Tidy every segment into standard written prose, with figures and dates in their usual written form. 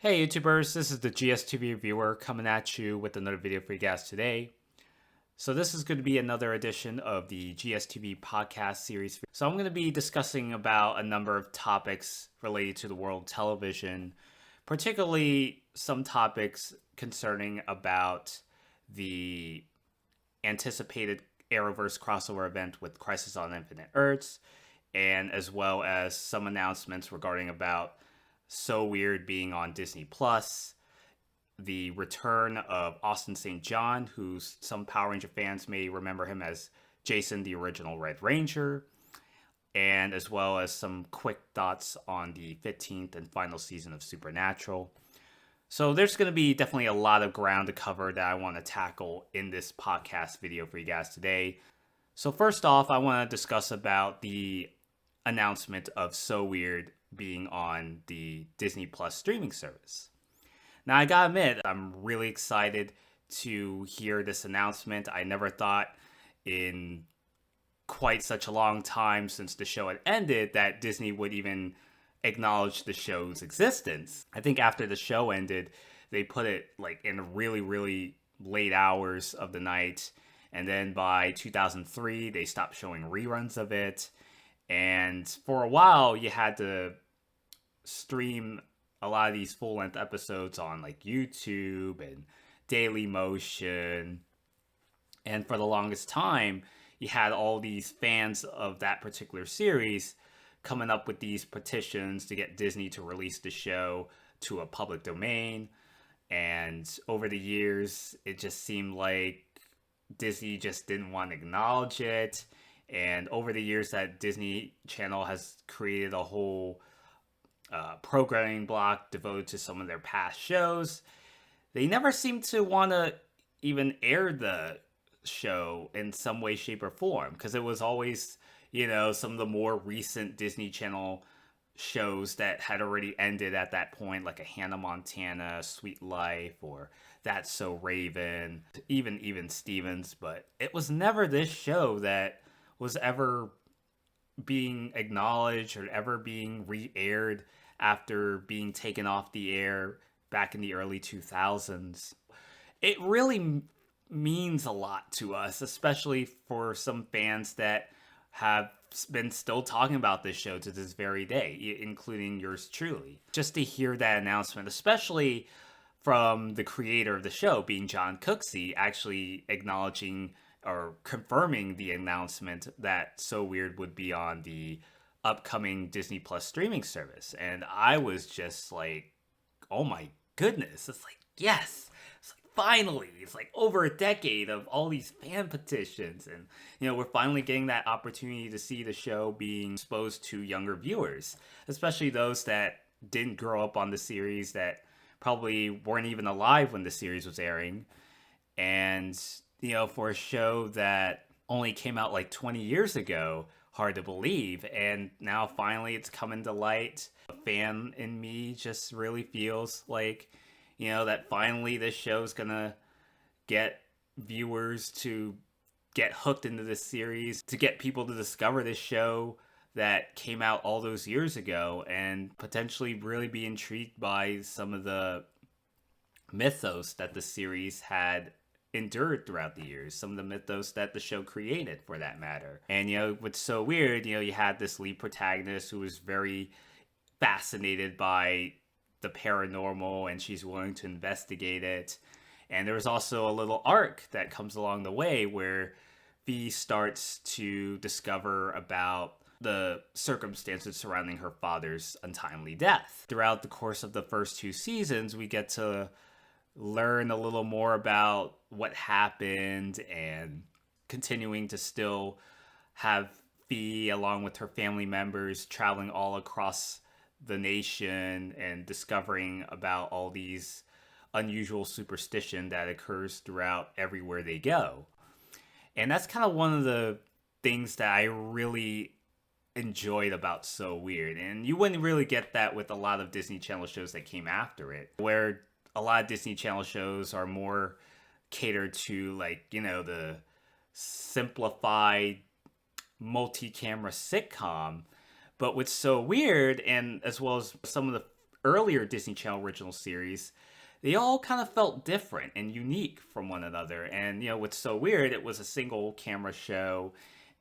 Hey YouTubers, this is the GSTV reviewer coming at you with another video for you guys today. So this is going to be another edition of the GSTV podcast series. So I'm going to be discussing about a number of topics related to the world of television, particularly some topics concerning about the anticipated Arrowverse crossover event with Crisis on Infinite Earths, and as well as some announcements regarding about So Weird being on Disney Plus, the return of Austin St. John, who some Power Ranger fans may remember him as Jason, the original Red Ranger, and as well as some quick thoughts on the 15th and final season of Supernatural. So there's going to be definitely a lot of ground to cover that I want to tackle in this podcast video for you guys today. So first off, I want to discuss about the announcement of So Weird being on the Disney Plus streaming service. Now, I gotta admit, I'm really excited to hear this announcement. I never thought in quite such a long time since the show had ended that Disney would even acknowledge the show's existence. I think after the show ended, they put it like in really, really late hours of the night. And then by 2003, they stopped showing reruns of it. And for a while, you had to stream a lot of these full-length episodes on like YouTube and Daily Motion. And for the longest time, you had all these fans of that particular series coming up with these petitions to get Disney to release the show to a public domain. And over the years, it just seemed like Disney just didn't want to acknowledge it. And over the years, that Disney Channel has created a whole programming block devoted to some of their past shows. They never seem to want to even air the show in some way, shape, or form, because it was always, some of the more recent Disney Channel shows that had already ended at that point, like a Hannah Montana, Sweet Life, or That's So Raven, even Stevens. But it was never this show that was ever being acknowledged or ever being re-aired after being taken off the air back in the early 2000s. It really means a lot to us, especially for some fans that have been still talking about this show to this very day, including yours truly. Just to hear that announcement, especially from the creator of the show, being John Cooksey, actually acknowledging or confirming the announcement that So Weird would be on the upcoming Disney Plus streaming service. And I was just like, oh my goodness. It's like, yes. It's like, finally. It's like over a decade of all these fan petitions. And, we're finally getting that opportunity to see the show being exposed to younger viewers, especially those that didn't grow up on the series, that probably weren't even alive when the series was airing. And for a show that only came out like 20 years ago, hard to believe. And now finally it's coming to light. A fan in me just really feels like, that finally this show's gonna get viewers to get hooked into this series, to get people to discover this show that came out all those years ago, and potentially really be intrigued by some of the mythos that the series had endured throughout the years, some of the mythos that the show created, for that matter. And what's so weird, you had this lead protagonist who was very fascinated by the paranormal, and she's willing to investigate it. And there's also a little arc that comes along the way where Fee starts to discover about the circumstances surrounding her father's untimely death. Throughout the course of the first two seasons, we get to learn a little more about what happened, and continuing to still have Fee, along with her family members, traveling all across the nation and discovering about all these unusual superstition that occurs throughout everywhere they go. And that's kind of one of the things that I really enjoyed about So Weird. And you wouldn't really get that with a lot of Disney Channel shows that came after it, where a lot of Disney Channel shows are more catered to, like, the simplified multi-camera sitcom. But what's So Weird, and as well as some of the earlier Disney Channel original series, they all kind of felt different and unique from one another. And, what's so weird, it was a single camera show,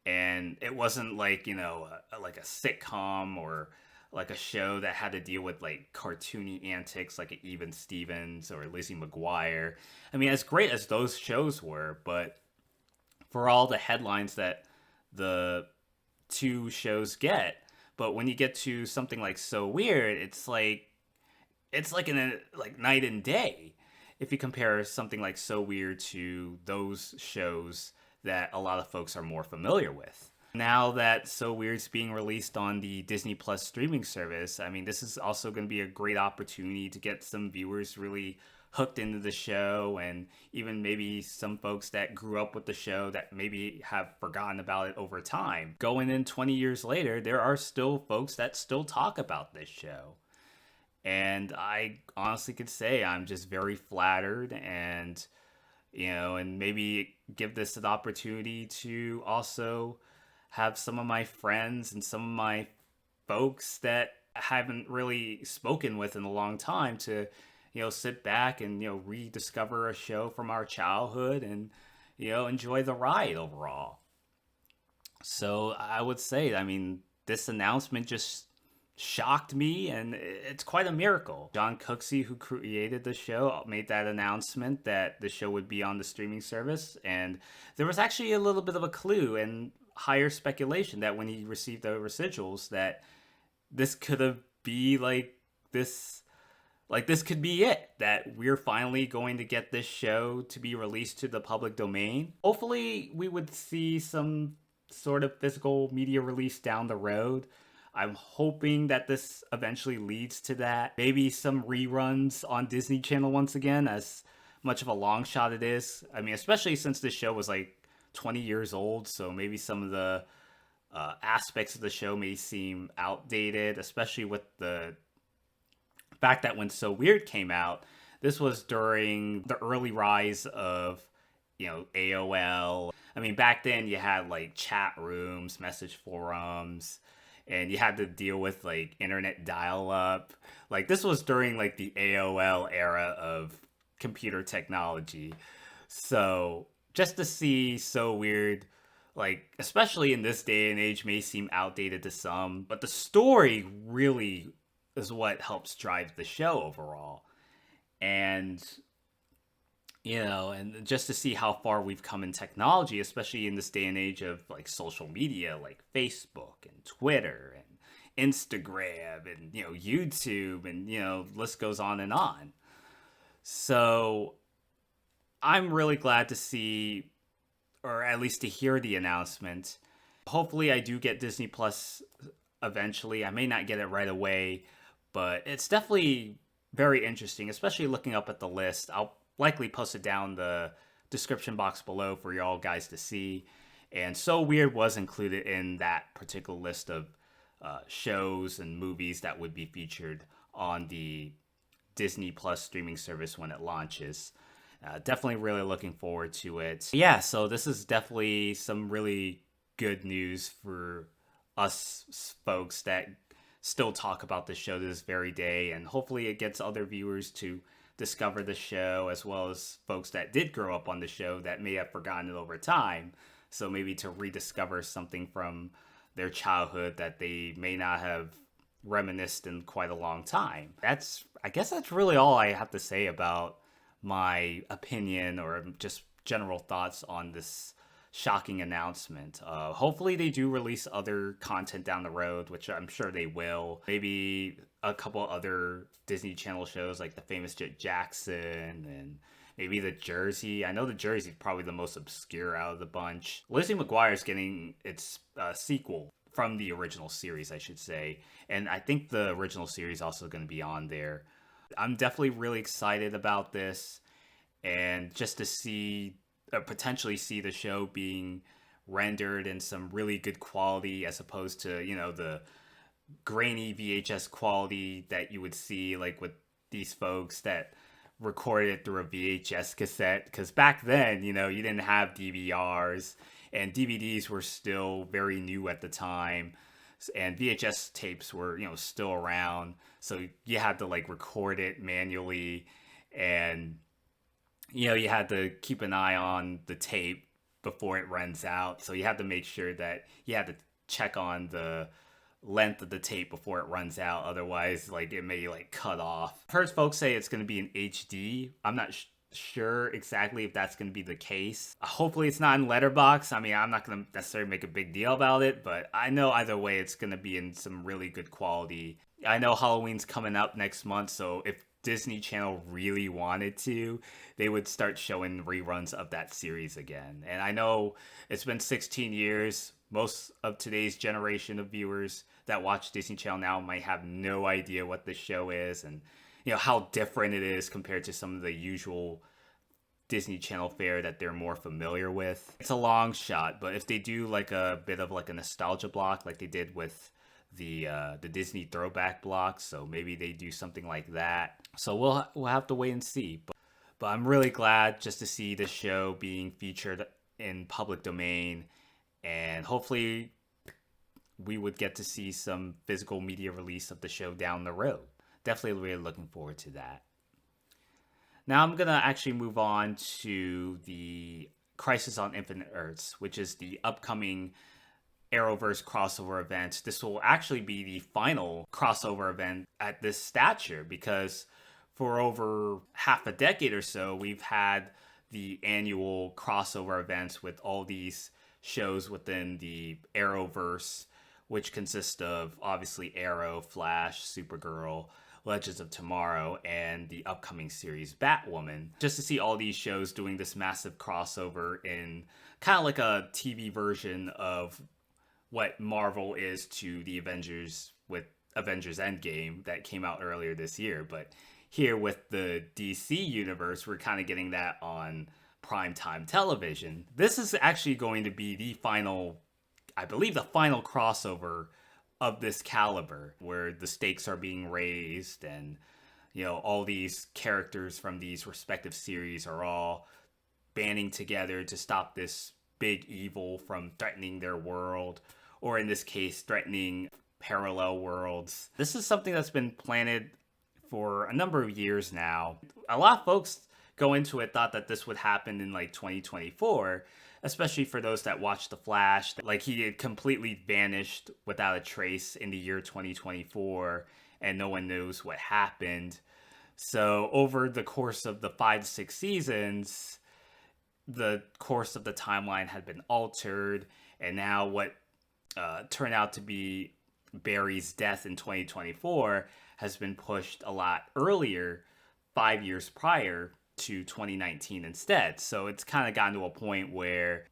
and it wasn't like, like a sitcom or like a show that had to deal with like cartoony antics like Even Stevens or Lizzie McGuire. I mean, as great as those shows were, but for all the headlines that the two shows get, but when you get to something like So Weird, it's like in a like night and day if you compare something like So Weird to those shows that a lot of folks are more familiar with. Now that So Weird's being released on the Disney Plus streaming service, I mean, this is also going to be a great opportunity to get some viewers really hooked into the show, and even maybe some folks that grew up with the show that maybe have forgotten about it over time. Going in 20 years later, there are still folks that still talk about this show. And I honestly could say I'm just very flattered, and maybe give this an opportunity to also have some of my friends and some of my folks that I haven't really spoken with in a long time to, sit back and, rediscover a show from our childhood and, enjoy the ride overall. So I would say, I mean, this announcement just shocked me, and it's quite a miracle. John Cooksey, who created the show, made that announcement that the show would be on the streaming service, and there was actually a little bit of a clue and higher speculation that when he received the residuals that this could have be this could be it, that we're finally going to get this show to be released to the public domain. Hopefully we would see some sort of physical media release down the road. I'm hoping that this eventually leads to that. Maybe some reruns on Disney Channel once again, as much of a long shot it is. I mean, especially since this show was like 20 years old, so maybe some of the aspects of the show may seem outdated, especially with the fact that when So Weird came out, this was during the early rise of, AOL. I mean, back then you had like chat rooms, message forums, and you had to deal with like internet dial-up. Like this was during like the AOL era of computer technology. So just to see So Weird, like especially in this day and age, may seem outdated to some, but the story really is what helps drive the show overall. And and just to see how far we've come in technology, especially in this day and age of like social media, like Facebook and Twitter and Instagram and, YouTube and, list goes on and on. So I'm really glad to see, or at least to hear the announcement. Hopefully I do get Disney Plus eventually. I may not get it right away, but it's definitely very interesting, especially looking up at the list. I'll likely post it down the description box below for y'all guys to see. And So Weird was included in that particular list of shows and movies that would be featured on the Disney Plus streaming service when it launches. Definitely really looking forward to it. Yeah, so this is definitely some really good news for us folks that still talk about the show to this very day, and hopefully it gets other viewers to discover the show, as well as folks that did grow up on the show that may have forgotten it over time. So maybe to rediscover something from their childhood that they may not have reminisced in quite a long time. I guess that's really all I have to say about my opinion or just general thoughts on this shocking announcement. Hopefully they do release other content down the road, which I'm sure they will. Maybe a couple other Disney Channel shows like The Famous Jackson and maybe The Jersey. I know The Jersey is probably the most obscure out of the bunch. Lizzie McGuire is getting its sequel from the original series, I should say. And I think the original series also going to be on there. I'm definitely really excited about this, and just to see potentially see the show being rendered in some really good quality, as opposed to the grainy VHS quality that you would see like with these folks that recorded it through a VHS cassette. Because back then, you didn't have DVRs, and DVDs were still very new at the time. and VHS tapes were, still around. So you had to like record it manually, and you had to keep an eye on the tape before it runs out. So you had to make sure that you had to check on the length of the tape before it runs out. Otherwise, like it may like cut off. I've heard folks say it's going to be in HD. I'm not sure exactly if that's going to be the case. Hopefully it's not in letterbox. I mean, I'm not going to necessarily make a big deal about it, but I know either way it's going to be in some really good quality. I know Halloween's coming up next month, so if Disney Channel really wanted to, they would start showing reruns of that series again. And I know it's been 16 years. Most of today's generation of viewers that watch Disney Channel now might have no idea what this show is, and how different it is compared to some of the usual Disney Channel fare that they're more familiar with. It's a long shot, but if they do like a bit of like a nostalgia block like they did with the Disney throwback block, so maybe they do something like that. So we'll have to wait and see. But I'm really glad just to see this show being featured in public domain, and hopefully we would get to see some physical media release of the show down the road. Definitely really looking forward to that. Now I'm going to actually move on to the Crisis on Infinite Earths, which is the upcoming Arrowverse crossover event. This will actually be the final crossover event at this stature, because for over half a decade or so, we've had the annual crossover events with all these shows within the Arrowverse, which consist of obviously Arrow, Flash, Supergirl, Legends of Tomorrow, and the upcoming series Batwoman. Just to see all these shows doing this massive crossover in kind of like a TV version of what Marvel is to the Avengers with Avengers Endgame that came out earlier this year. But here with the DC universe, we're kind of getting that on primetime television. This is actually going to be the final, I believe, the final crossover of this caliber, where the stakes are being raised, and all these characters from these respective series are all banding together to stop this big evil from threatening their world, or in this case threatening parallel worlds. This is something that's been planted for a number of years now. A lot of folks go into it thought that this would happen in like 2024, especially for those that watched The Flash. Like, he had completely vanished without a trace in the year 2024, and no one knows what happened. So over the course of the 5 to 6 seasons, the course of the timeline had been altered, and now what turned out to be Barry's death in 2024 has been pushed a lot earlier, 5 years prior, to 2019 instead. So it's kind of gotten to a point where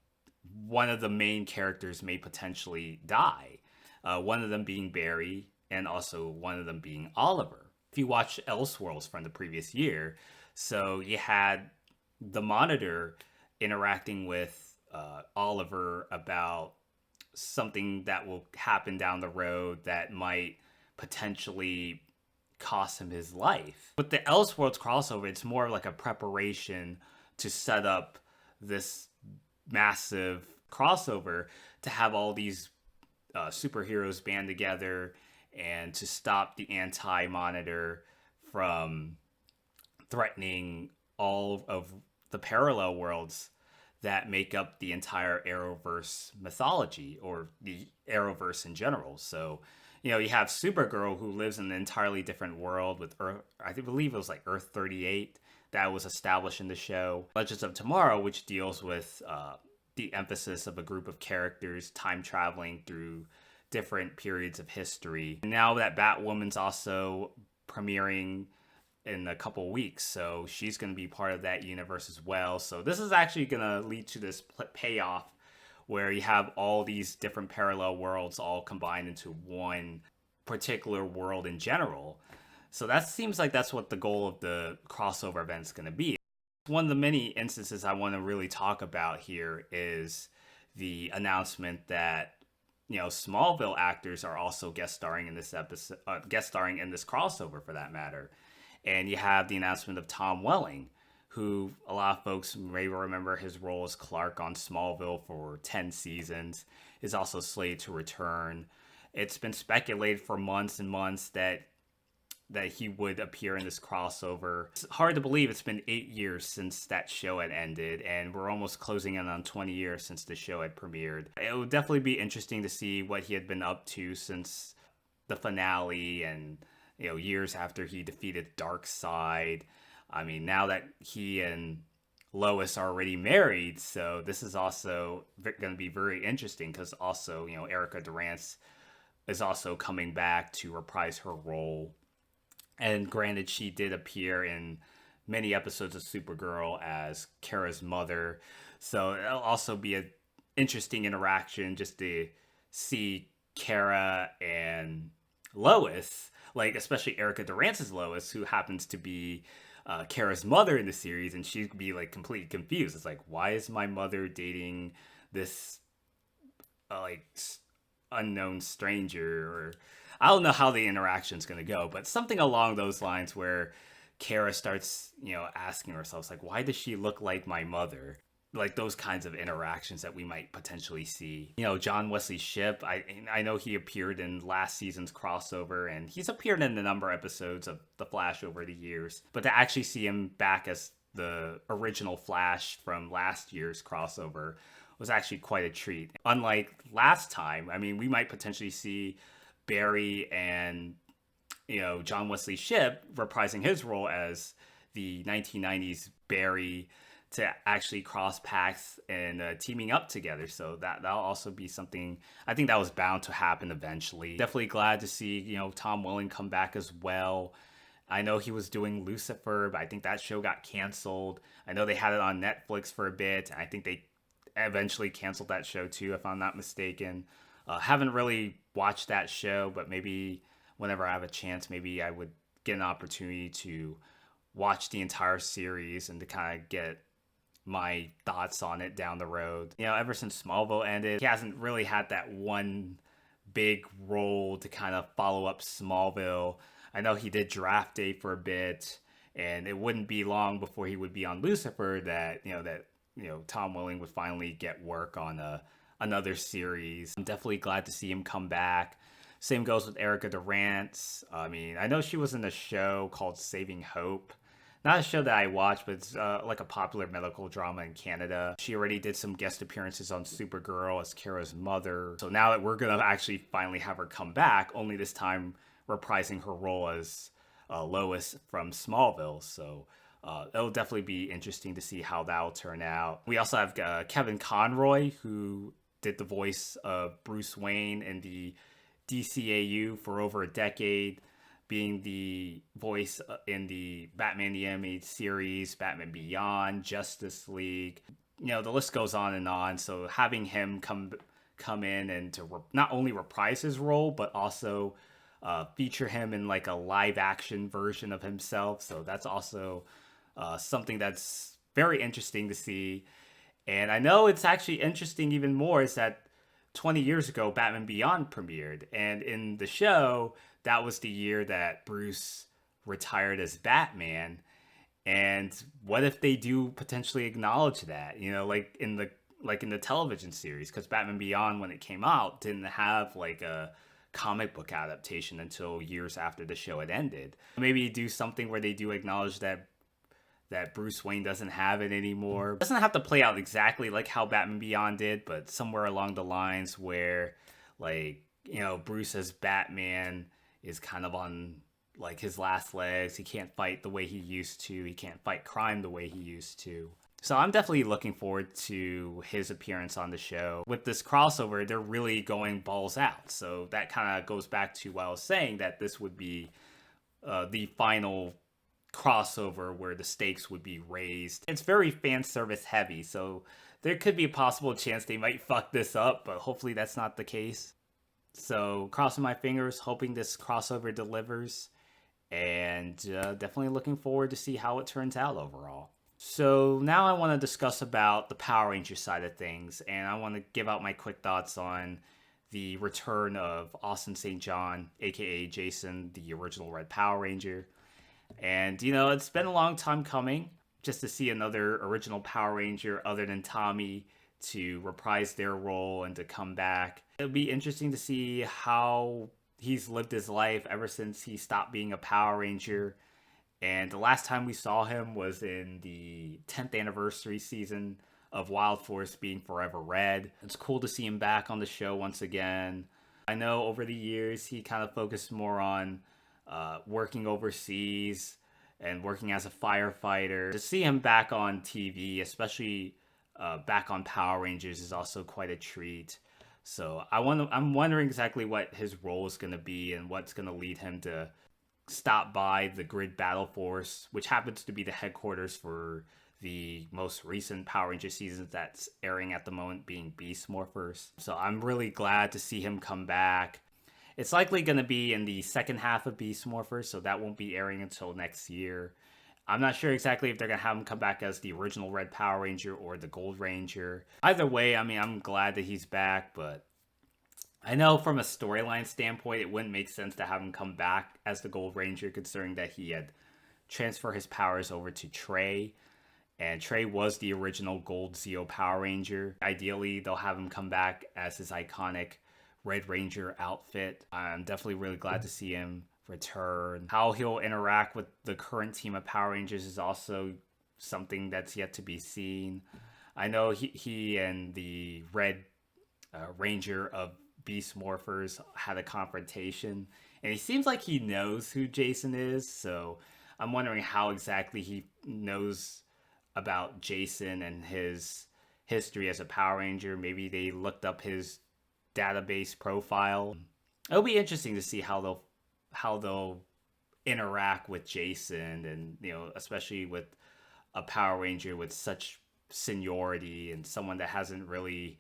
one of the main characters may potentially die. One of them being Barry, and also one of them being Oliver. If you watch Elseworlds from the previous year, so you had the Monitor interacting with Oliver about something that will happen down the road that might potentially cost him his life. With the Elseworlds crossover, it's more like a preparation to set up this massive crossover to have all these superheroes band together and to stop the anti-Monitor from threatening all of the parallel worlds that make up the entire Arrowverse mythology, or the Arrowverse in general. So you have Supergirl, who lives in an entirely different world with Earth, I believe it was like Earth 38, that was established in the show. Legends of Tomorrow, which deals with the emphasis of a group of characters time traveling through different periods of history. And now that Batwoman's also premiering in a couple weeks, so she's going to be part of that universe as well. So this is actually going to lead to this payoff where you have all these different parallel worlds all combined into one particular world in general. So that seems like that's what the goal of the crossover event is going to be. One of the many instances I want to really talk about here is the announcement that Smallville actors are also guest starring in this episode, guest starring in this crossover for that matter. And you have the announcement of Tom Welling, who a lot of folks may remember his role as Clark on Smallville for 10 seasons, is also slated to return It's been speculated for months and months that he would appear in this crossover. It's hard to believe it's been 8 years since that show had ended, and we're almost closing in on 20 years since the show had premiered. It would definitely be interesting to see what he had been up to since the finale and, years after he defeated Darkseid. I mean, now that he and Lois are already married, so this is also going to be very interesting because also, Erica Durance is also coming back to reprise her role. And granted, she did appear in many episodes of Supergirl as Kara's mother. So it'll also be an interesting interaction just to see Kara and Lois, like especially Erica Durance's Lois, who happens to be Kara's mother in the series, and she'd be like completely confused. It's like, why is my mother dating this like unknown stranger? Or I don't know how the interaction's going to go, but something along those lines where Kara starts, asking herself, like, why does she look like my mother? Like those kinds of interactions that we might potentially see. John Wesley Shipp, I know he appeared in last season's crossover, and he's appeared in a number of episodes of The Flash over the years. But to actually see him back as the original Flash from last year's crossover was actually quite a treat. Unlike last time, I mean, we might potentially see Barry and John Wesley Shipp reprising his role as the 1990s Barry to actually cross paths and teaming up together. So that'll also be something I think that was bound to happen eventually. Definitely glad to see Tom Welling come back as well. I know he was doing Lucifer, but I think that show got canceled. I know they had it on Netflix for a bit, and I think they eventually canceled that show too, if I'm not mistaken. Haven't really watched that show, but maybe whenever I have a chance, maybe I would get an opportunity to watch the entire series and to kind of get my thoughts on it down the road. Ever since Smallville ended, he hasn't really had that one big role to kind of follow up Smallville. I know he did Draft Day for a bit, and it wouldn't be long before he would be on Lucifer that Tom Welling would finally get work on another series. I'm definitely glad to see him come back. Same goes with Erica Durance. I mean, I know she was in a show called Saving Hope. Not a show that I watched, but it's like a popular medical drama in Canada. She already did some guest appearances on Supergirl as Kara's mother. So now that we're going to actually finally have her come back, only this time reprising her role as Lois from Smallville. So it'll definitely be interesting to see how that'll turn out. We also have Kevin Conroy, who did the voice of Bruce Wayne in the DCAU for over a decade, being the voice in the Batman the Animated Series, Batman Beyond, Justice League. The list goes on and on. So having him come in and to not only reprise his role, but also feature him in like a live action version of himself. So that's also something that's very interesting to see. And I know it's actually interesting even more is that 20 years ago, Batman Beyond premiered. And in the show, that was the year that Bruce retired as Batman. And what if they do potentially acknowledge that, like in the television series? Because Batman Beyond, when it came out, didn't have like a comic book adaptation until years after the show had ended. Maybe do something where they do acknowledge that Bruce Wayne doesn't have it anymore. It doesn't have to play out exactly like how Batman Beyond did, but somewhere along the lines where, like, Bruce as Batman is kind of on like his last legs. He can't fight the way he used to. He can't fight crime the way he used to. So I'm definitely looking forward to his appearance on the show. With this crossover, they're really going balls out. So that kind of goes back to what I was saying, that this would be the final crossover where the stakes would be raised. It's very fan service heavy, so there could be a possible chance they might fuck this up, but hopefully that's not the case. So crossing my fingers, hoping this crossover delivers, and definitely looking forward to see how it turns out overall. So now I want to discuss about the Power Ranger side of things, and I want to give out my quick thoughts on the return of Austin St. John, aka Jason, the original Red Power Ranger. And, it's been a long time coming just to see another original Power Ranger other than Tommy to reprise their role and to come back. It'll be interesting to see how he's lived his life ever since he stopped being a Power Ranger. And the last time we saw him was in the 10th anniversary season of Wild Force being Forever Red. It's cool to see him back on the show once again. I know over the years he kind of focused more on working overseas and working as a firefighter. To see him back on TV, especially back on Power Rangers, is also quite a treat. So I'm wondering exactly what his role is going to be and what's going to lead him to stop by the Grid Battle Force, which happens to be the headquarters for the most recent Power Ranger seasons that's airing at the moment, being Beast Morphers. So I'm really glad to see him come back. It's likely going to be in the second half of Beast Morphers, so that won't be airing until next year. I'm not sure exactly if they're going to have him come back as the original Red Power Ranger or the Gold Ranger. Either way, I mean, I'm glad that he's back, but I know from a storyline standpoint, it wouldn't make sense to have him come back as the Gold Ranger, considering that he had transferred his powers over to Trey. And Trey was the original Gold Zeo Power Ranger. Ideally, they'll have him come back as his iconic Red Ranger outfit. I'm definitely really glad to see him return. How he'll interact with the current team of Power Rangers is also something that's yet to be seen. I know he and the Red Ranger of Beast Morphers had a confrontation, and he seems like he knows who Jason is, so I'm wondering how exactly he knows about Jason and his history as a Power Ranger. Maybe they looked up his database profile. It'll be interesting to see how they'll interact with Jason, and especially with a Power Ranger with such seniority and someone that hasn't really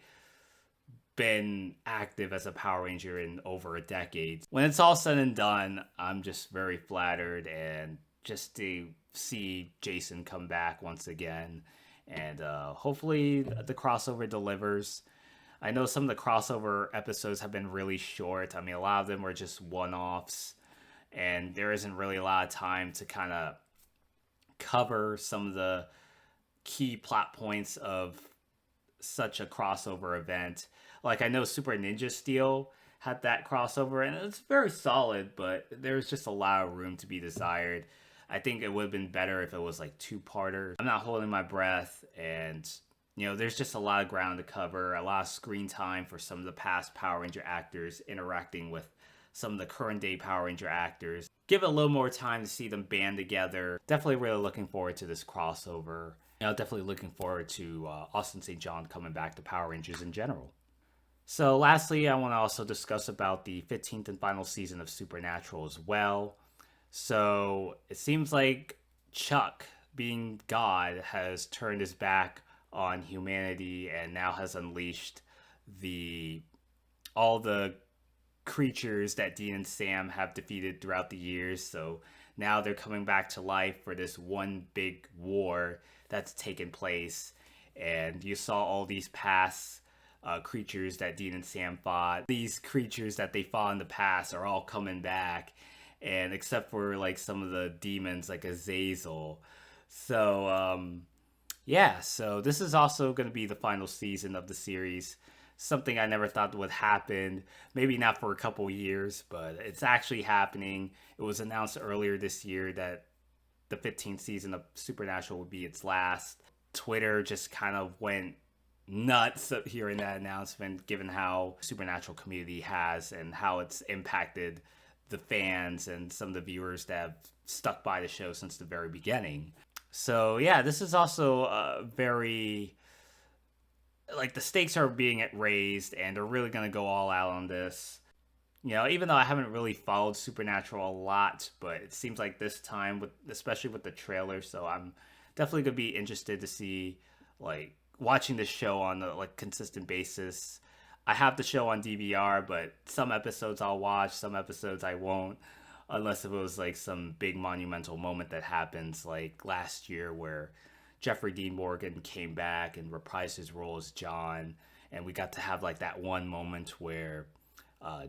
been active as a Power Ranger in over a decade. When it's all said and done, I'm just very flattered, and just to see Jason come back once again, and hopefully the crossover delivers. I know some of the crossover episodes have been really short. I mean, a lot of them were just one-offs, and there isn't really a lot of time to kind of cover some of the key plot points of such a crossover event. Like, I know Super Ninja Steel had that crossover, and it's very solid, but there's just a lot of room to be desired. I think it would have been better if it was like two-parter. I'm not holding my breath, and there's just a lot of ground to cover, a lot of screen time for some of the past Power Ranger actors interacting with some of the current day Power Ranger actors. Give it a little more time to see them band together. Definitely really looking forward to this crossover. Definitely looking forward to Austin St. John coming back to Power Rangers in general. So lastly, I want to also discuss about the 15th and final season of Supernatural as well. So it seems like Chuck, being God, has turned his back on humanity and now has unleashed all the creatures that Dean and Sam have defeated throughout the years. So now they're coming back to life for this one big war that's taken place. And you saw all these past creatures that Dean and Sam fought. These creatures that they fought in the past are all coming back, and except for like some of the demons like Azazel. So so this is also going to be the final season of the series. Something I never thought would happen. Maybe not for a couple years, but it's actually happening. It was announced earlier this year that the 15th season of Supernatural would be its last. Twitter just kind of went nuts hearing that announcement, given how Supernatural community has and how it's impacted the fans and some of the viewers that have stuck by the show since the very beginning. So yeah, this is also very, like, the stakes are being raised, and they're really going to go all out on this. Even though I haven't really followed Supernatural a lot, but it seems like this time, especially with the trailer, so I'm definitely going to be interested to see, like, watching this show on a consistent basis. I have the show on DVR, but some episodes I'll watch, some episodes I won't, unless it was like some big monumental moment that happens, like last year where Jeffrey Dean Morgan came back and reprised his role as John, and we got to have like that one moment where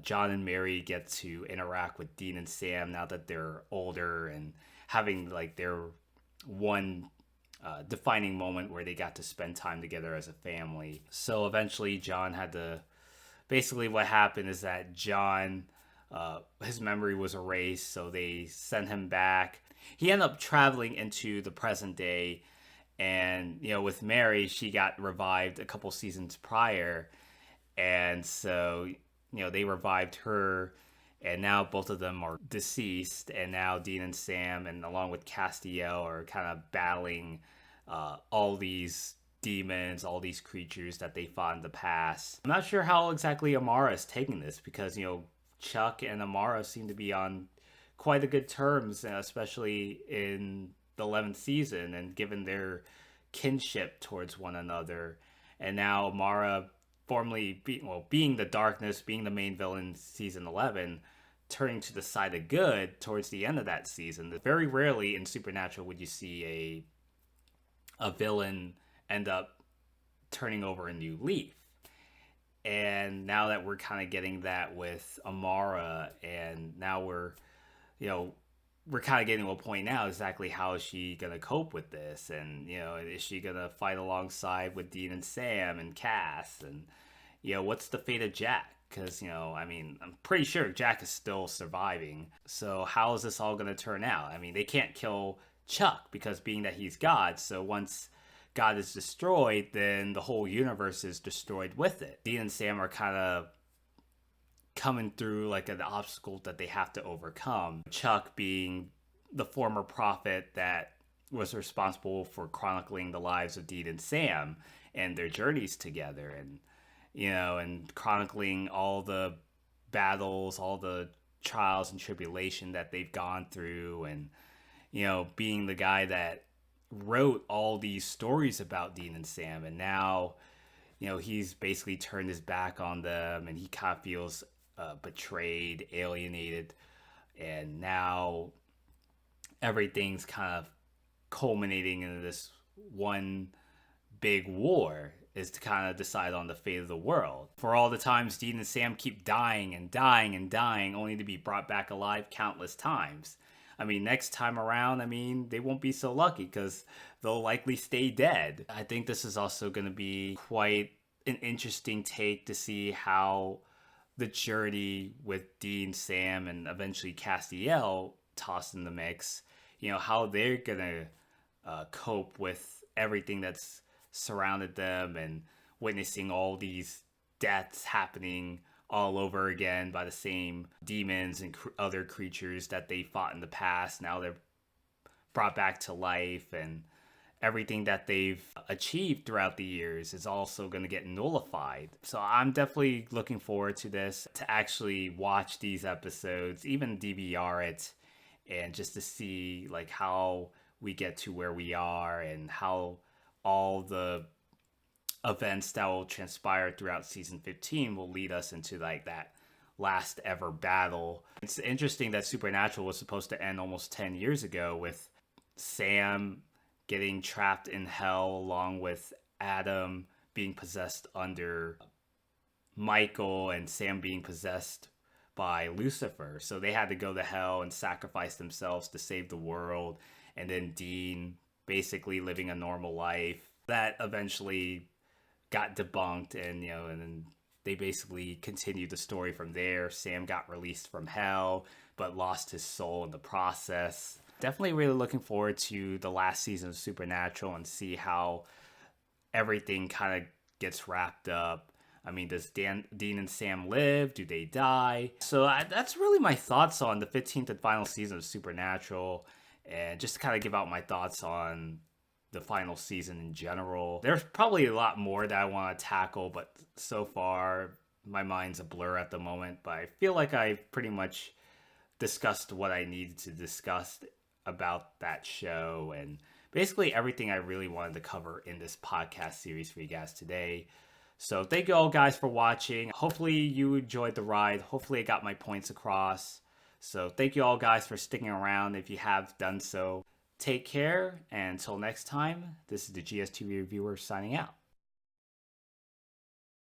John and Mary get to interact with Dean and Sam now that they're older, and having like their one defining moment where they got to spend time together as a family. So eventually John had to basically what happened is that John, his memory was erased, so they sent him back. He ended up traveling into the present day, and with Mary, she got revived a couple seasons prior, and so they revived her, and now both of them are deceased, and now Dean and Sam, and along with Castiel, are kind of battling all these demons, all these creatures that they fought in the past. I'm not sure how exactly Amara is taking this, because Chuck and Amara seem to be on quite a good terms, especially in the 11th season, and given their kinship towards one another. And now Amara, formerly being the darkness, being the main villain in season 11, turning to the side of good towards the end of that season. Very rarely in Supernatural would you see a villain end up turning over a new leaf. And now that we're kind of getting that with Amara, and now we're kind of getting to a point now, exactly how is she going to cope with this? And, is she going to fight alongside with Dean and Sam and Cass? And, what's the fate of Jack? Because, I'm pretty sure Jack is still surviving. So how is this all going to turn out? I mean, they can't kill Chuck, because being that he's God, so once God is destroyed, then the whole universe is destroyed with it. Dean and Sam are kind of coming through like an obstacle that they have to overcome. Chuck being the former prophet that was responsible for chronicling the lives of Dean and Sam and their journeys together, and and chronicling all the battles, all the trials and tribulation that they've gone through, and being the guy that wrote all these stories about Dean and Sam, and now he's basically turned his back on them, and he kind of feels betrayed, alienated, and now everything's kind of culminating into this one big war, is to kind of decide on the fate of the world. For all the times Dean and Sam keep dying and dying and dying, only to be brought back alive countless times. I mean, next time around, they won't be so lucky, because they'll likely stay dead. I think this is also going to be quite an interesting take to see how the journey with Dean, Sam, and eventually Castiel tossed in the mix, how they're going to cope with everything that's surrounded them, and witnessing all these deaths happening all over again by the same demons and other creatures that they fought in the past. Now they're brought back to life, and everything that they've achieved throughout the years is also going to get nullified. So I'm definitely looking forward to this, to actually watch these episodes, even DVR it, and just to see like how we get to where we are, and how all the events that will transpire throughout season 15 will lead us into like that last ever battle. It's interesting that Supernatural was supposed to end almost 10 years ago, with Sam getting trapped in hell along with Adam being possessed under Michael, and Sam being possessed by Lucifer. So they had to go to hell and sacrifice themselves to save the world. And then Dean basically living a normal life. That eventually got debunked, and and then they basically continued the story from there. Sam got released from hell, but lost his soul in the process. Definitely really looking forward to the last season of Supernatural, and see how everything kind of gets wrapped up. I mean, does Dean and Sam live? Do they die? So that's really my thoughts on the 15th and final season of Supernatural, and just to kind of give out my thoughts on the final season in general. There's probably a lot more that I want to tackle, but so far my mind's a blur at the moment. But I feel like I pretty much discussed what I needed to discuss about that show, and basically everything I really wanted to cover in this podcast series for you guys today. So thank you all guys for watching. Hopefully you enjoyed the ride. Hopefully I got my points across. So thank you all guys for sticking around if you have done so. Take care, and until next time, this is the GSTV Reviewer signing out.